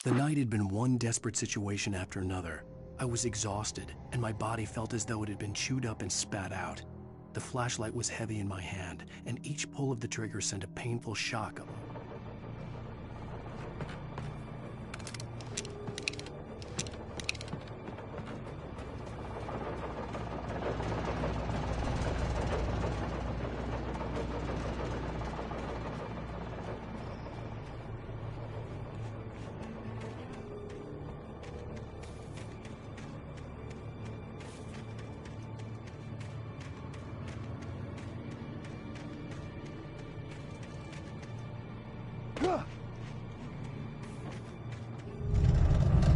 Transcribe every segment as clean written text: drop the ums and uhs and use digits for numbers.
The night had been one desperate situation after another. I was exhausted, and my body felt as though it had been chewed up and spat out. The flashlight was heavy in my hand, and each pull of the trigger sent a painful shock up.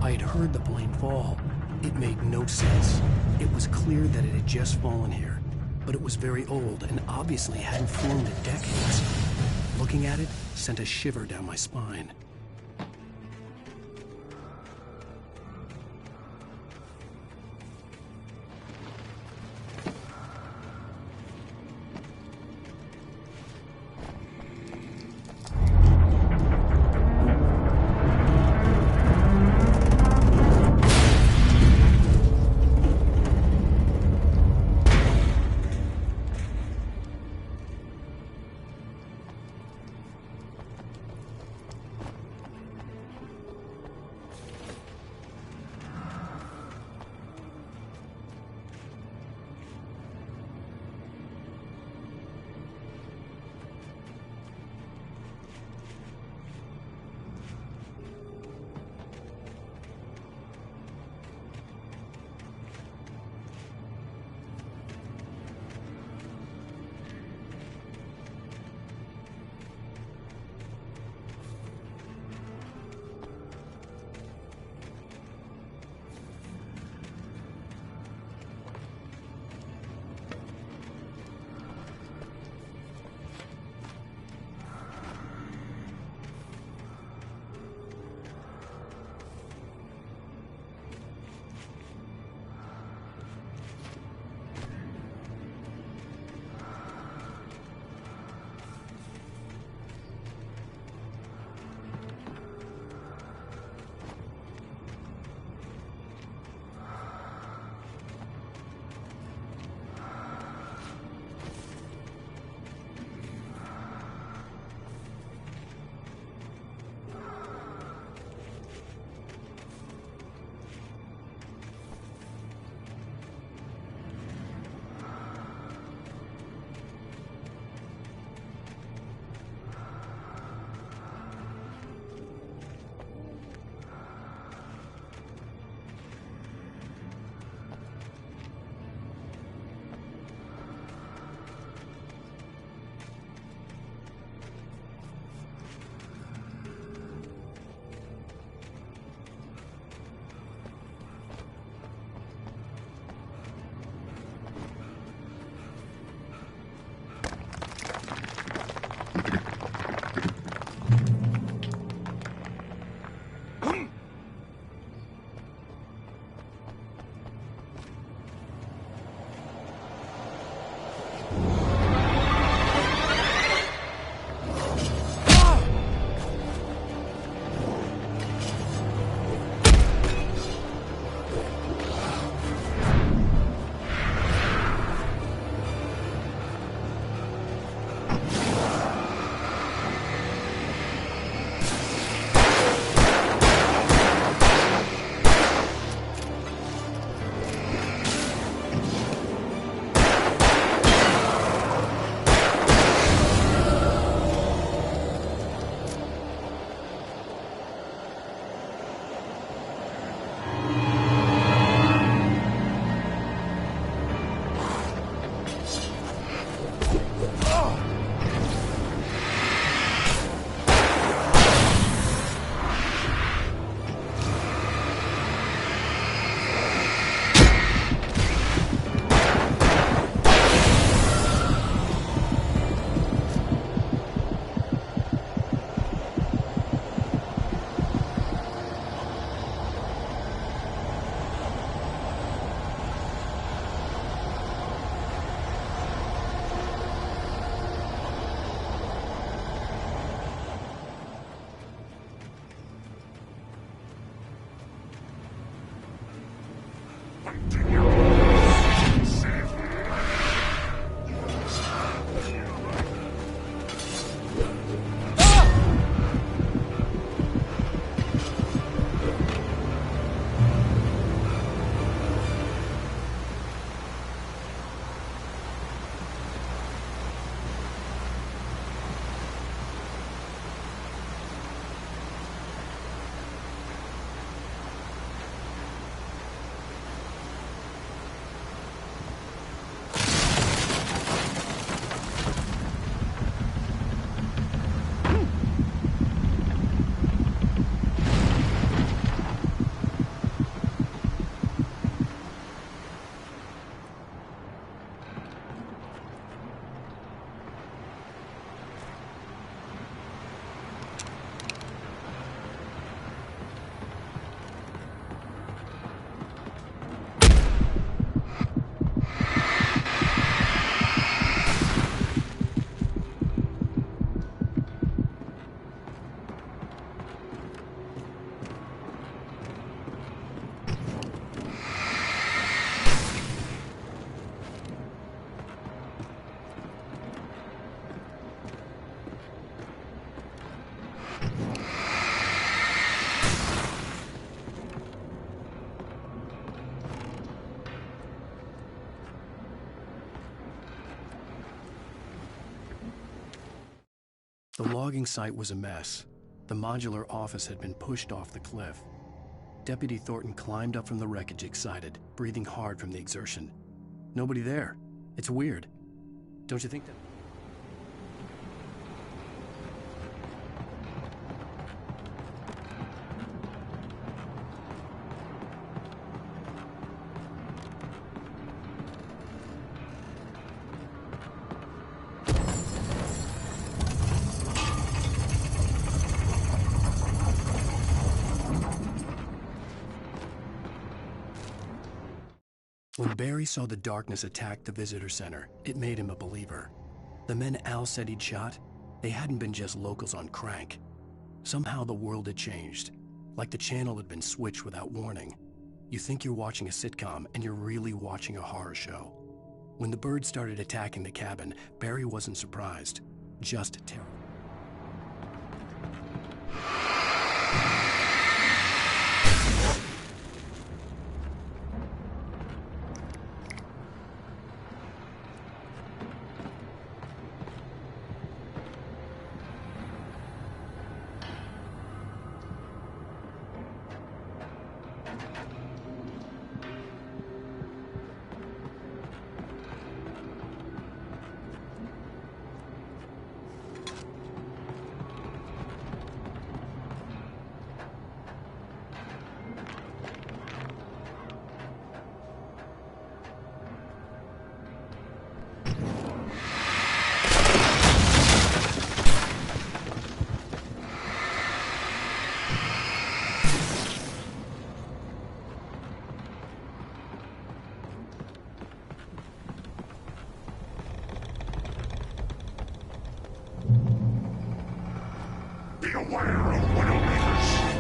I had heard the plane fall. It made no sense. It was clear that it had just fallen here, but it was very old and obviously hadn't flown in decades. Looking at it sent a shiver down my spine. The logging site was a mess. The modular office had been pushed off the cliff. Deputy Thornton climbed up from the wreckage excited, breathing hard from the exertion. Nobody there. It's weird. Don't you think that? When Barry saw the darkness attack the visitor center, it made him a believer. The men Al said he'd shot, they hadn't been just locals on crank. Somehow the world had changed, like the channel had been switched without warning. You think you're watching a sitcom, and you're really watching a horror show. When the birds started attacking the cabin, Barry wasn't surprised, just terrified. Beware of Widowmakers!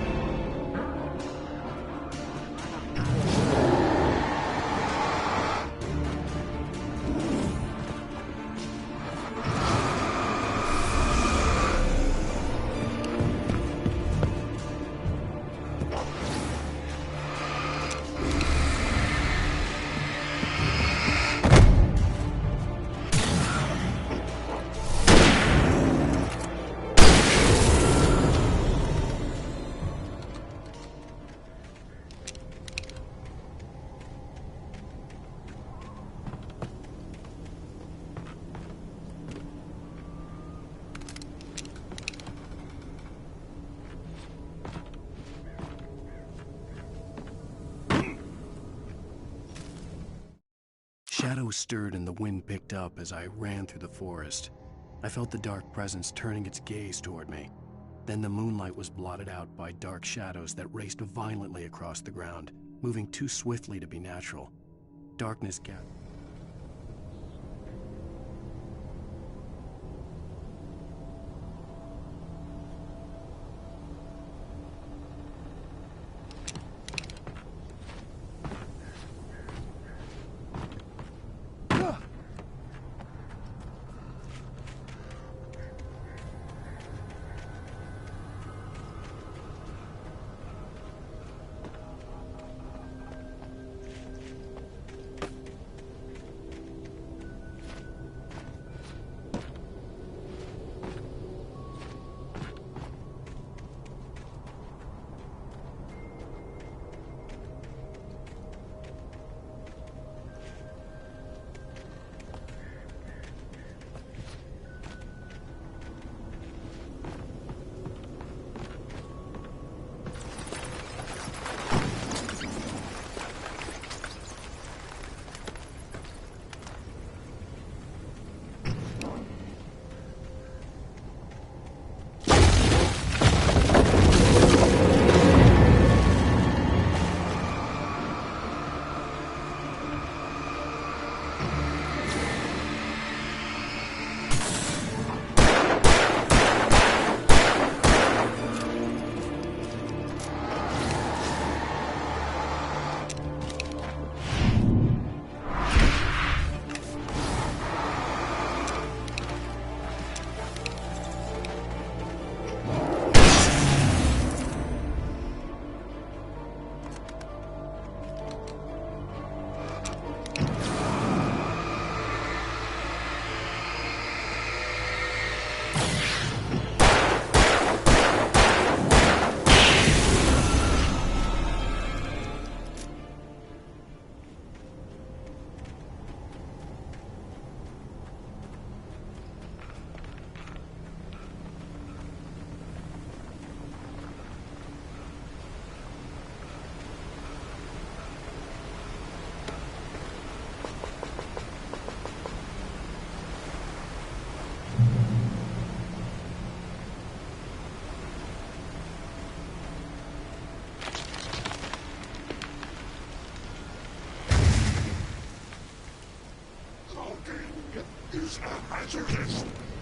Shadows stirred and the wind picked up as I ran through the forest. I felt the dark presence turning its gaze toward me. Then the moonlight was blotted out by dark shadows that raced violently across the ground, moving too swiftly to be natural. Darkness gathered.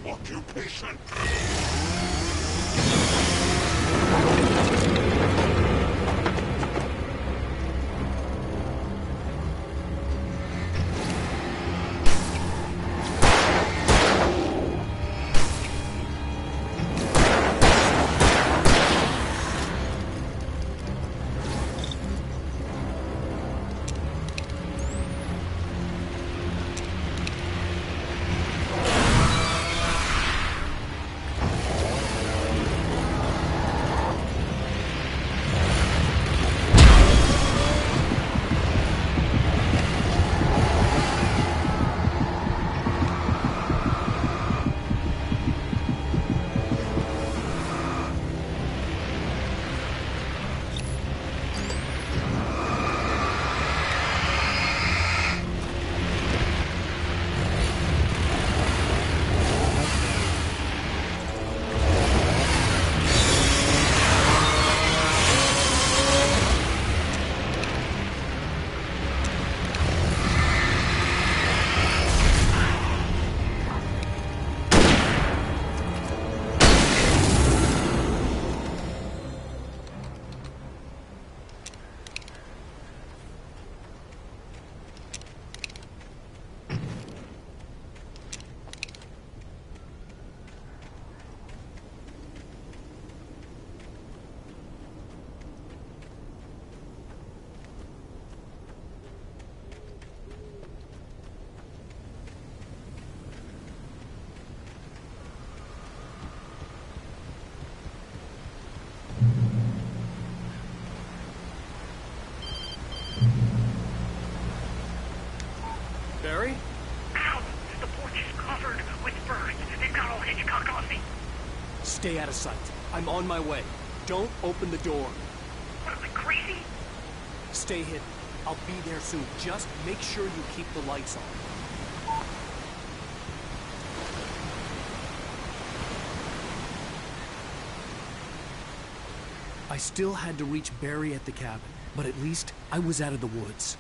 Occupation. Barry? Ow! The porch is covered with birds. They've got all Hitchcock on me. Stay out of sight. I'm on my way. Don't open the door. What am I, crazy? Stay hidden. I'll be there soon. Just make sure you keep the lights on. I still had to reach Barry at the cabin, but at least I was out of the woods.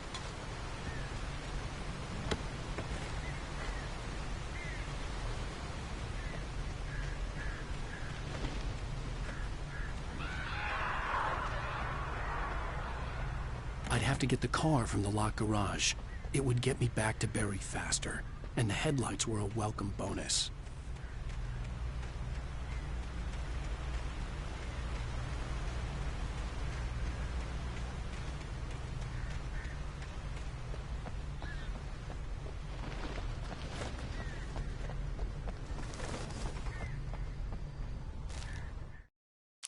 I'd have to get the car from the locked garage. It would get me back to Barry faster, and the headlights were a welcome bonus.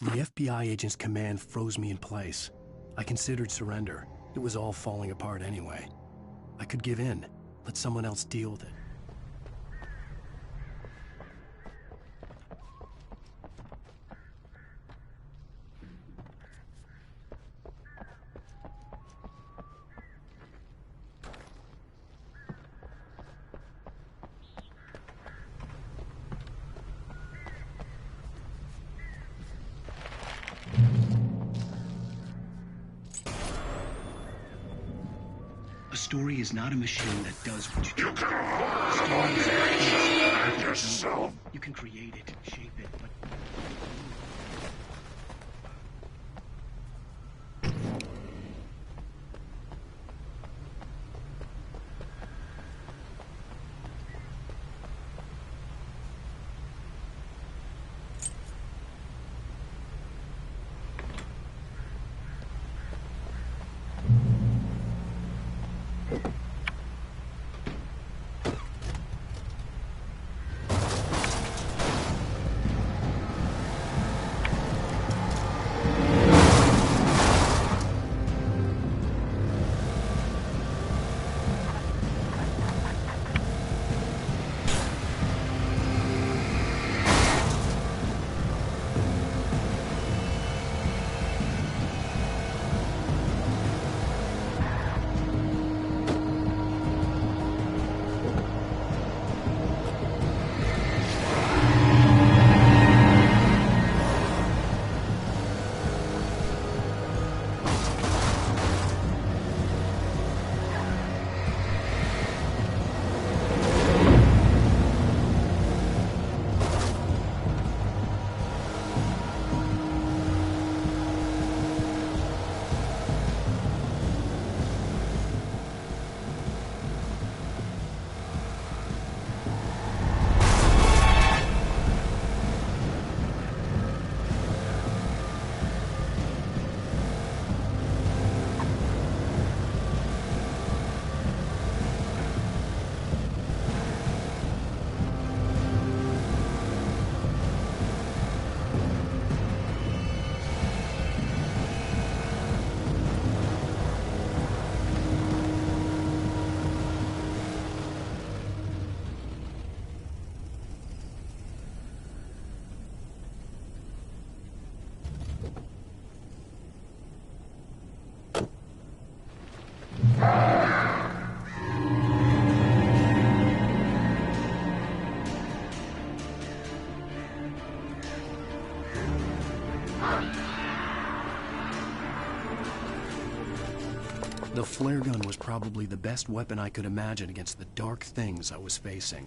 The FBI agent's command froze me in place. I considered surrender. It was all falling apart anyway. I could give in, let someone else deal with it. A story is not a machine that does what you do. You can A story is a avoid yourself. You can create it, shape it, but... The flare gun was probably the best weapon I could imagine against the dark things I was facing.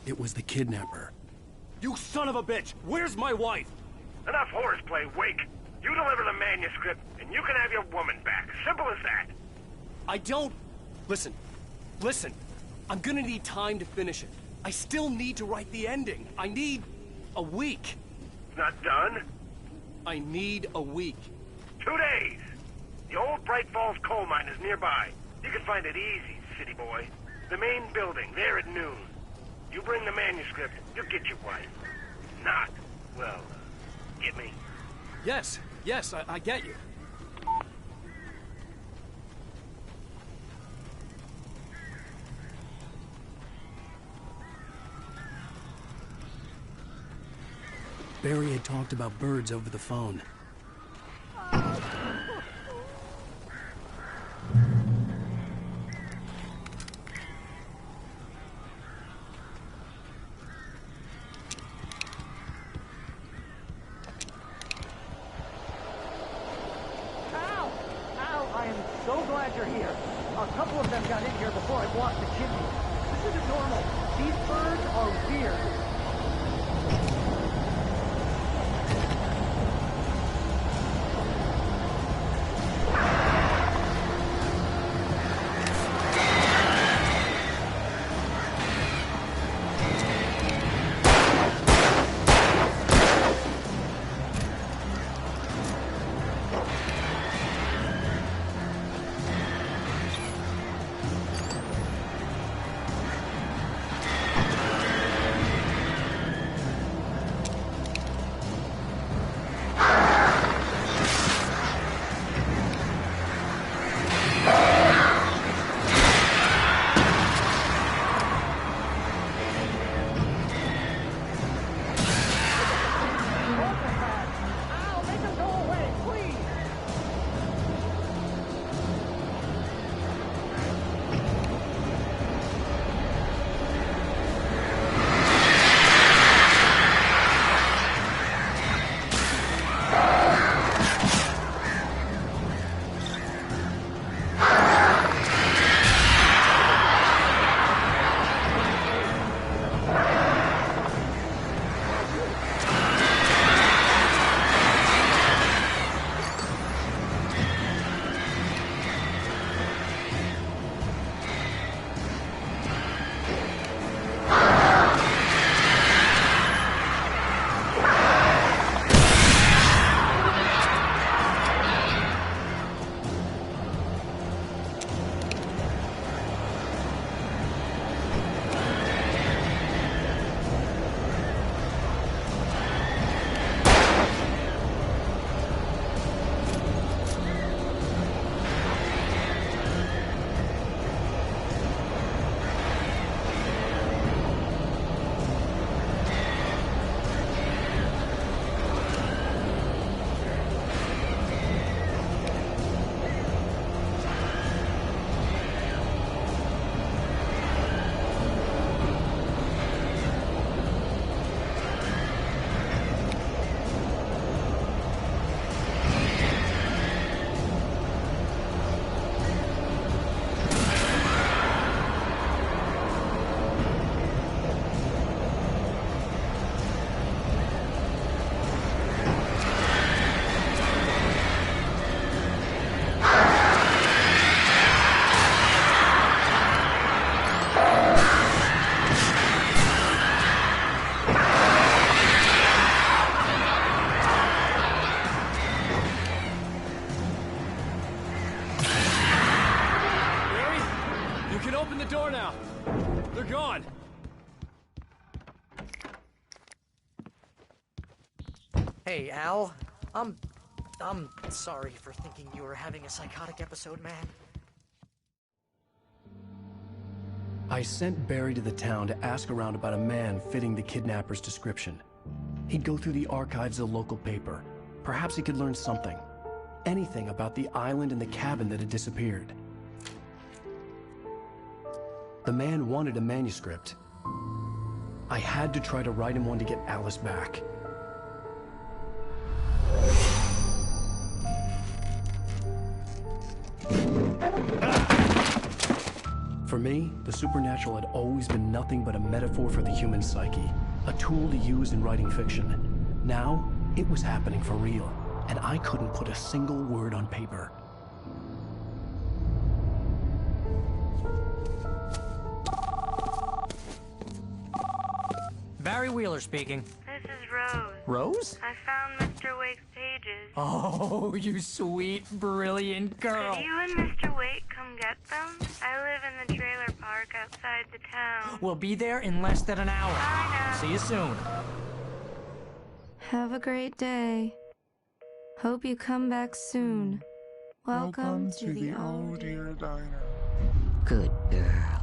It was the kidnapper. You son of a bitch! Where's my wife? Enough horseplay, Wake. You deliver the manuscript, and you can have your woman back. Simple as that. I don't... Listen. I'm gonna need time to finish it. I still need to write the ending. I need a week. Not done? I need a week. 2 days. The old Bright Falls coal mine is nearby. You can find it easy, city boy. The main building, there at noon. You bring the manuscript, you'll get your wife. Not, well, get me? Yes, I get you. Barry had talked about birds over the phone. I am so glad you're here. A couple of them got in here before I blocked the chimney. This isn't normal. These birds are weird. door now. They're gone. Hey, Al. I'm sorry for thinking you were having a psychotic episode, man. I sent Barry to the town to ask around about a man fitting the kidnapper's description. He'd go through the archives of the local paper. Perhaps he could learn something. Anything about the island and the cabin that had disappeared. The man wanted a manuscript. I had to try to write him one to get Alice back. For me, the supernatural had always been nothing but a metaphor for the human psyche, a tool to use in writing fiction. Now, it was happening for real, and I couldn't put a single word on paper. Barry Wheeler speaking. This is Rose. Rose? I found Mr. Wake's pages. Oh, you sweet, brilliant girl. Could you and Mr. Wake come get them? I live in the trailer park outside the town. We'll be there in less than an hour. I know. See you soon. Have a great day. Hope you come back soon. Welcome to the old dear diner. Good girl.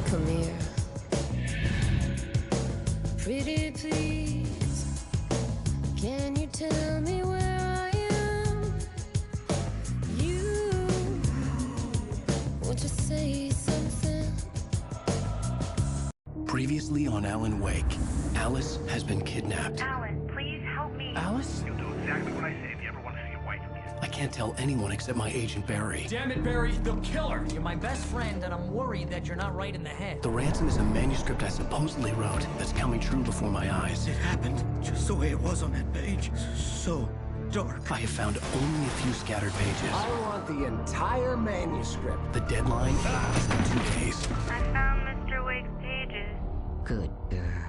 Come here. Pretty please, can you tell me where I am? You want to say something? Previously on Alan Wake, Alice has been kidnapped. Alan, please help me. Alice? You'll do exactly what I say if you ever want to see your wife again. I can't tell anyone except my agent Barry. Damn it, Barry, they'll kill her. You're my best friend, and I'm worried that you're not right in the head. The ransom is a manuscript I supposedly wrote that's coming true before my eyes. It happened just the way it was on that page. So dark. I have found only a few scattered pages. I want the entire manuscript. The deadline is in 2 days. I found Mr. Wake's pages. Good girl.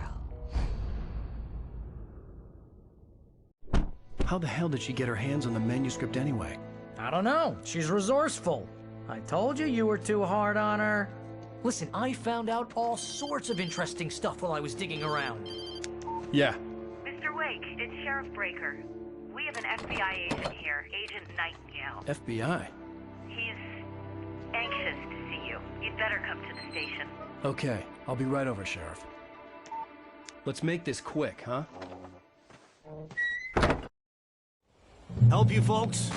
How the hell did she get her hands on the manuscript anyway? I don't know. She's resourceful. I told you you were too hard on her. Listen, I found out all sorts of interesting stuff while I was digging around. Yeah. Mr. Wake, it's Sheriff Breaker. We have an FBI agent here, Agent Nightingale. FBI? He's anxious to see you. You'd better come to the station. Okay, I'll be right over, Sheriff. Let's make this quick, huh? Help you folks?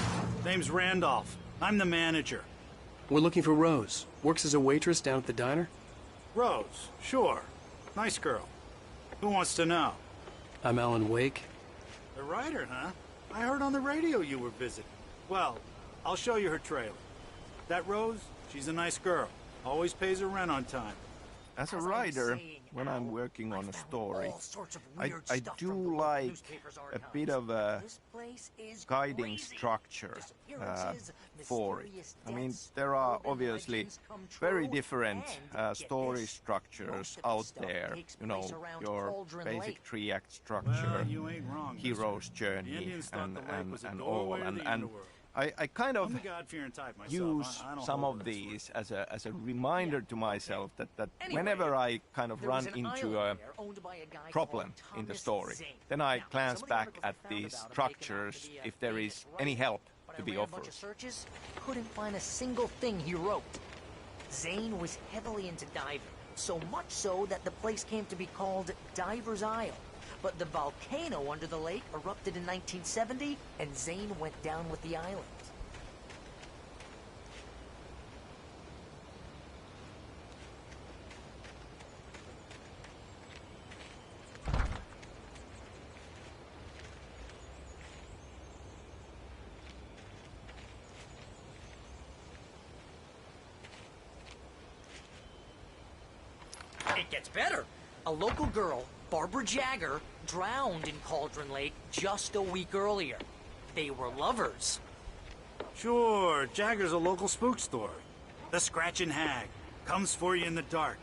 Name's Randolph. I'm the manager. We're looking for Rose. Works as a waitress down at the diner. Rose, sure. Nice girl. Who wants to know? I'm Alan Wake. The writer, huh? I heard on the radio you were visiting. Well, I'll show you her trailer. That Rose, she's a nice girl. Always pays her rent on time. As a writer, when I'm working on a story, I do like a bit of a guiding structure for it. I mean, there are obviously very different story structures out there. You know, your basic three-act structure, hero's journey, and all. And I kind of use some of these as a reminder to myself that whenever I kind of run into a problem in the story, then I glance back at these structures if there is any help to be offered. Searches, couldn't find a single thing he wrote. Zane was heavily into diving, so much so that the place came to be called Diver's Isle. But the volcano under the lake erupted in 1970, and Zane went down with the island. It gets better. A local girl, Barbara Jagger, drowned in Cauldron Lake just a week earlier. They were lovers. Sure, Jagger's a local spook story. The Scratching Hag. Comes for you in the dark.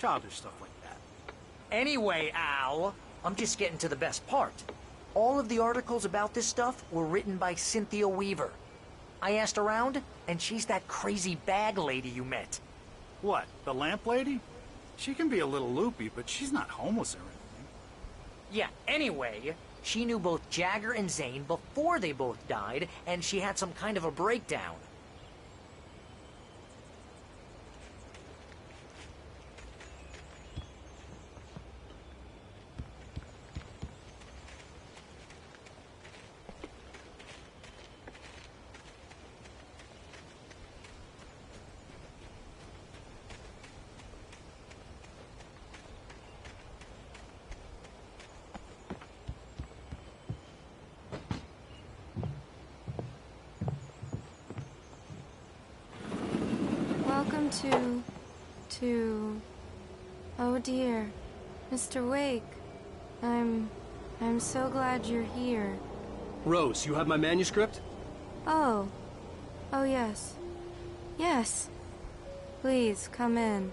Childish stuff like that. Anyway, Al, I'm just getting to the best part. all of the articles about this stuff were written by Cynthia Weaver. I asked around, and she's that crazy bag lady you met. What, the lamp lady? She can be a little loopy, but she's not homeless or anything. Yeah, anyway, she knew both Jagger and Zane before they both died, and she had some kind of a breakdown. Welcome to... Oh dear, Mr. Wake. I'm so glad you're here. Rose, you have my manuscript? Oh. Oh, yes. Yes. Please, come in.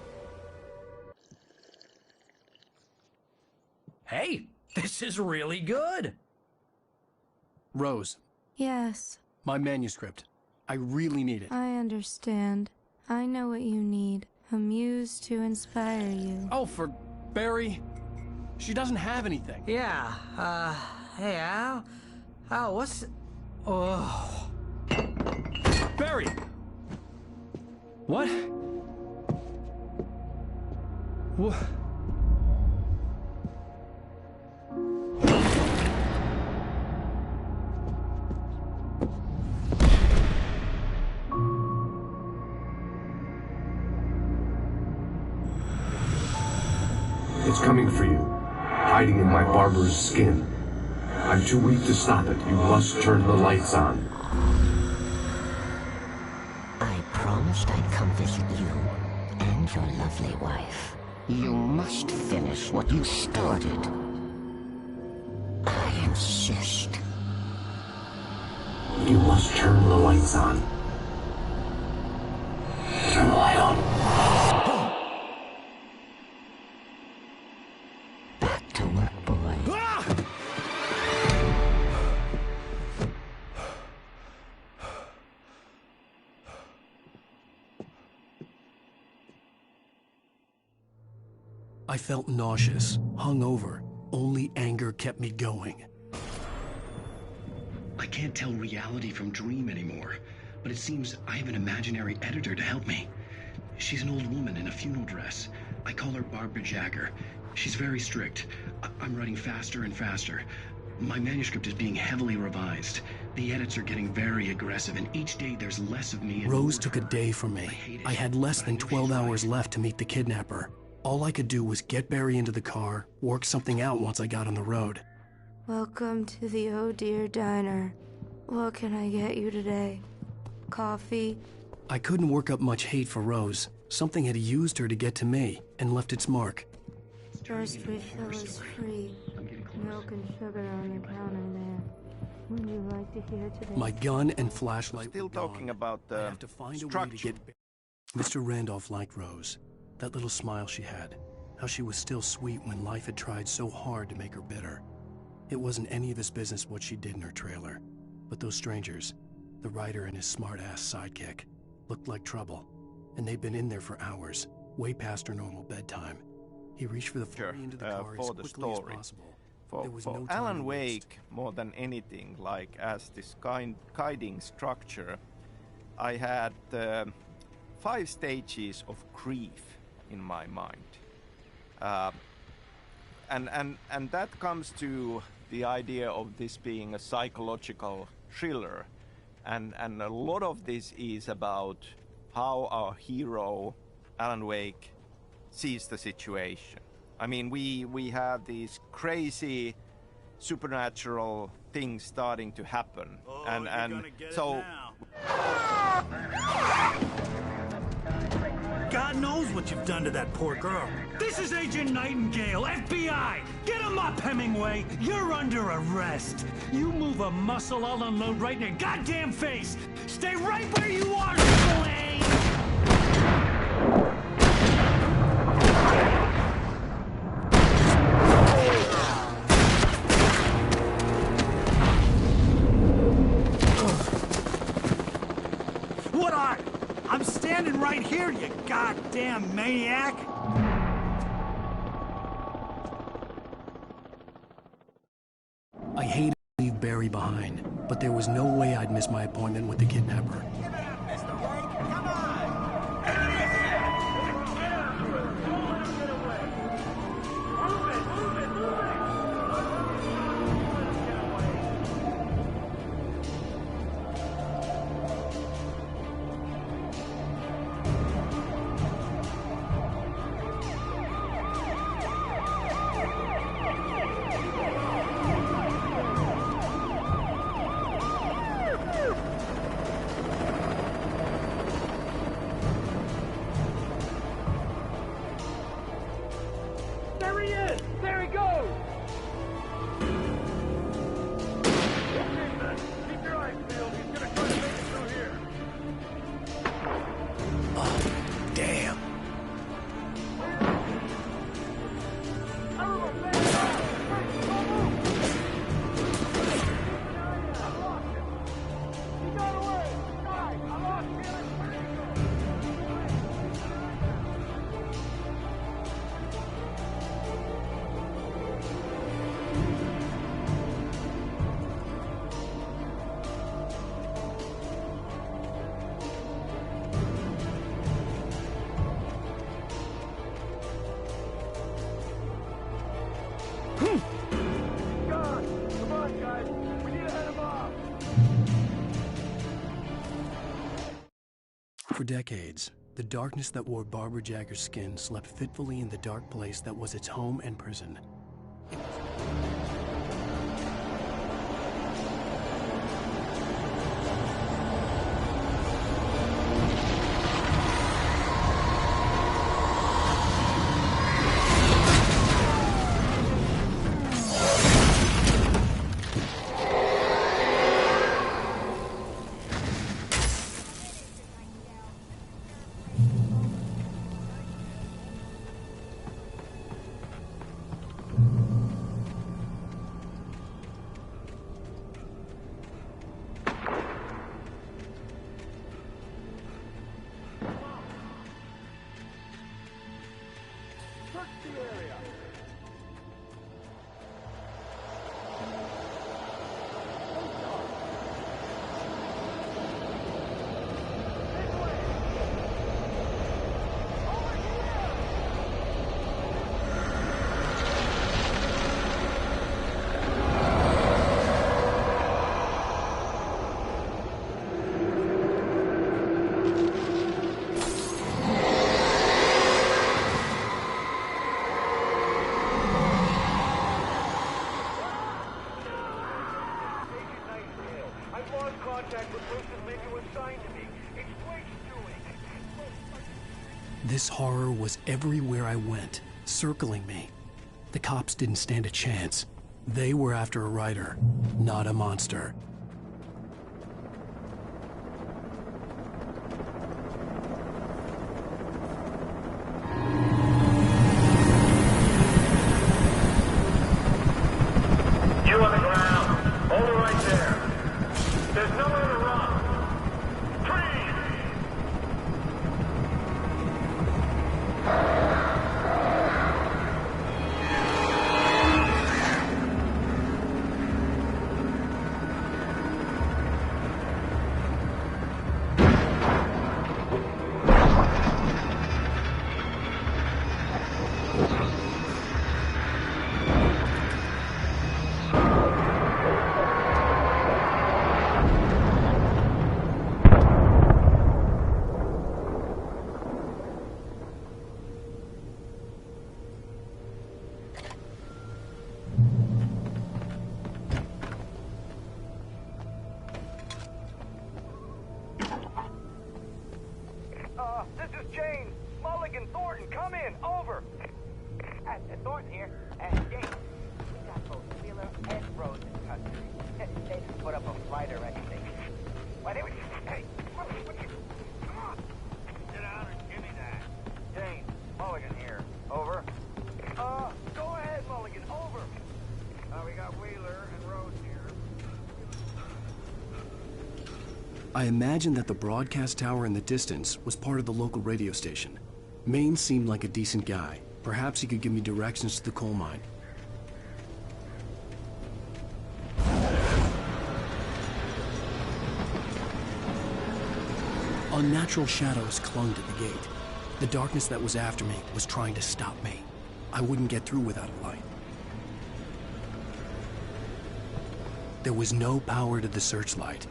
Hey, this is really good. Rose. Yes. My manuscript. I really need it. I understand. I know what you need. A muse to inspire you. Oh, for Barry? She doesn't have anything. Yeah, hey, Al? Al, what's... Oh... Barry! What? What? It's coming for you, hiding in my barber's skin. I'm too weak to stop it. You must turn the lights on. I promised I'd come visit you and your lovely wife. You must finish what you started. I insist. You must turn the lights on. Turn the light on. Back to work, boy. I felt nauseous, hungover. Only anger kept me going. I can't tell reality from dream anymore, but it seems I have an imaginary editor to help me. She's an old woman in a funeral dress. I call her Barbara Jagger. She's very strict. I'm writing faster and faster. My manuscript is being heavily revised. The edits are getting very aggressive, and each day there's less of me and Rose more took a of her. day from me. I had less than 12 hours left to meet the kidnapper. All I could do was get Barry into the car, work something out once I got on the road. Welcome to the Oh Dear Diner. What can I get you today? Coffee? I couldn't work up much hate for Rose. Something had used her to get to me, and left its mark. First refill is free. Milk and sugar on the counter there. Would you like to hear today? My gun and flashlight Still were talking gone. about I the have to find a way to structure. get... Mr. Randolph liked Rose. That little smile she had. How she was still sweet when life had tried so hard to make her bitter. It wasn't any of his business what she did in her trailer. But those strangers, the writer and his smart-ass sidekick, looked like trouble. And they'd been in there for hours, way past her normal bedtime. He reached for the phone into the car as for the quickly as story. possible. For There was no time to Alan waste. Wake, more than anything, like as this guiding structure, I had 5 stages of grief in my mind. And that comes to the idea of this being a psychological thriller. And a lot of this is about how our hero, Alan Wake, sees the situation. I mean, we have these crazy supernatural things starting to happen. Oh, and you're gonna get so it now. God knows what you've done to that poor girl. This is Agent Nightingale, FBI! Get him up, Hemingway! You're under arrest! You move a muscle, I'll unload right in your goddamn face! Stay right where you are, Triple A! Damn maniac! I hated to leave Barry behind, but there was no way I'd miss my appointment with the kidnapper. For decades, the darkness that wore Barbara Jagger's skin slept fitfully in the dark place that was its home and prison. This horror was everywhere I went, circling me. The cops didn't stand a chance. They were after a writer, not a monster. You on the ground. Hold it right there. There's nowhere to run. Freeze! This is Jane. Mulligan, Thornton, come in. Over. Thornton here. Jane, we got both Wheeler and Rose in custody. They didn't put up a fight or anything. Why, they were... Hey, what you... Come on. Sit down and give me that. Jane, Mulligan here. Over. Go ahead, Mulligan. Over. We got Wheeler and Rose here. I imagined that the broadcast tower in the distance was part of the local radio station. Maine seemed like a decent guy. Perhaps he could give me directions to the coal mine. Unnatural shadows clung to the gate. The darkness that was after me was trying to stop me. I wouldn't get through without a light. There was no power to the searchlight.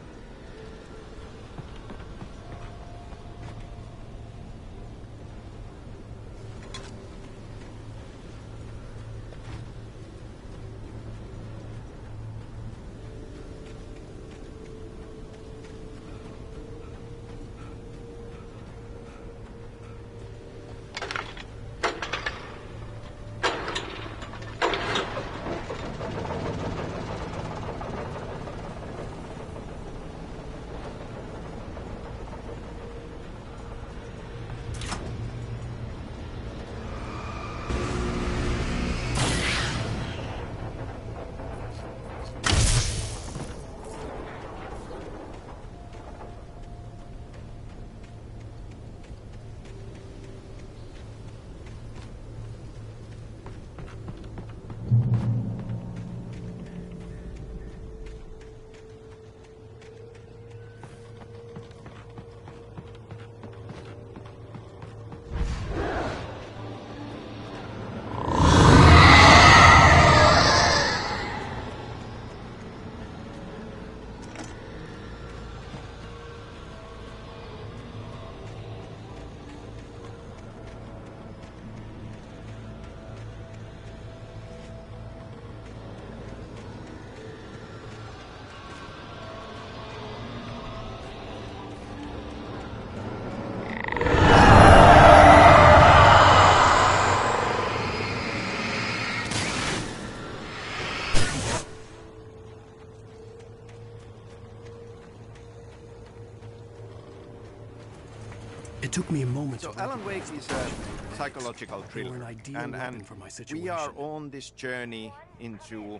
It took me a moment. So Alan Wake is a psychological thriller, and we are on this journey into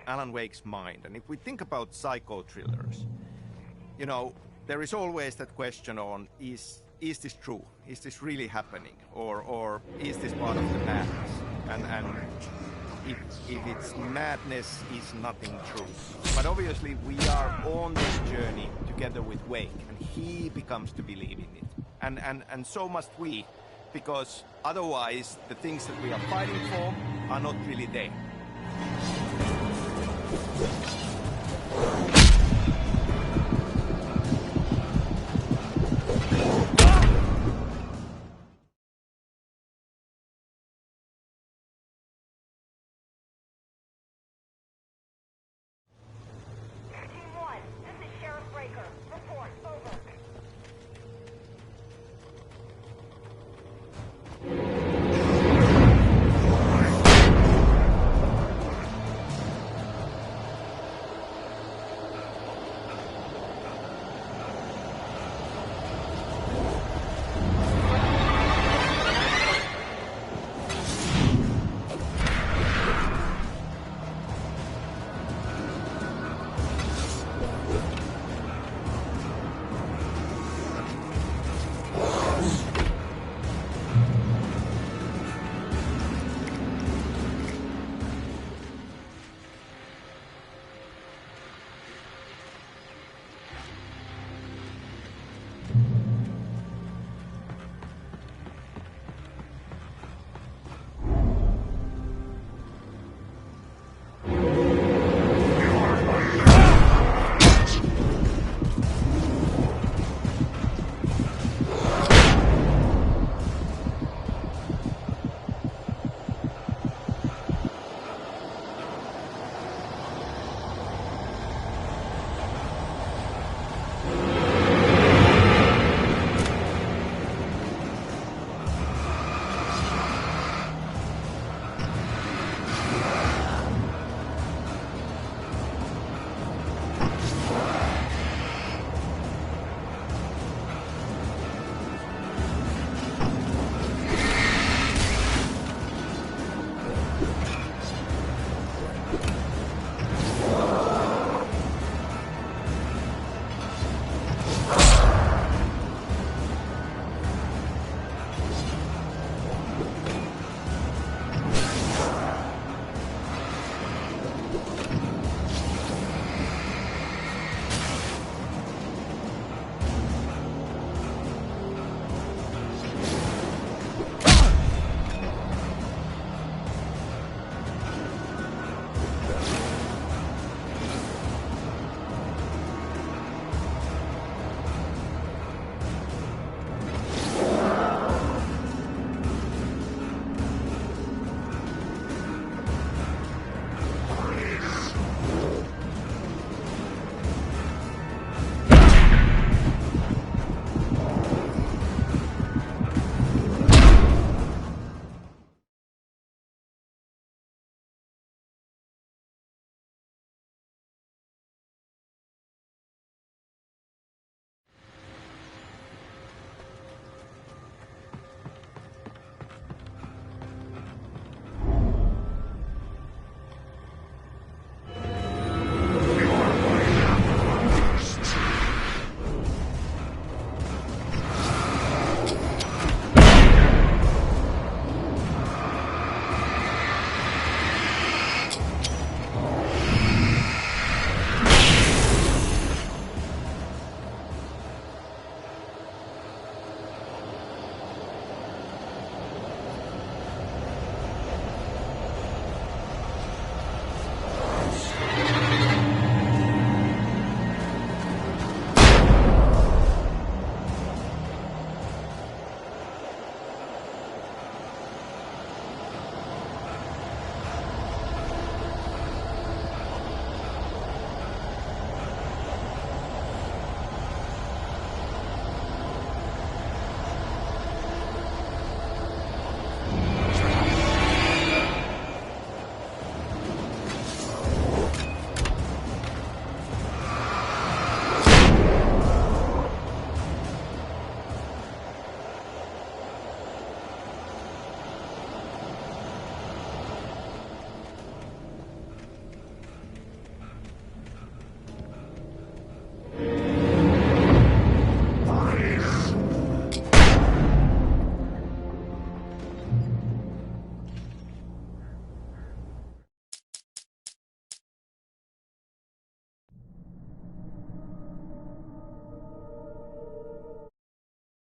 Alan Wake's mind. And if we think about psycho thrillers, you know, there is always that question on, is this true? Is this really happening? Or is this part of the madness? And if it's madness, is nothing true. But obviously we are on this journey together with Wake, and he becomes to believe in it. And so must we, because otherwise the things that we are fighting for are not really there.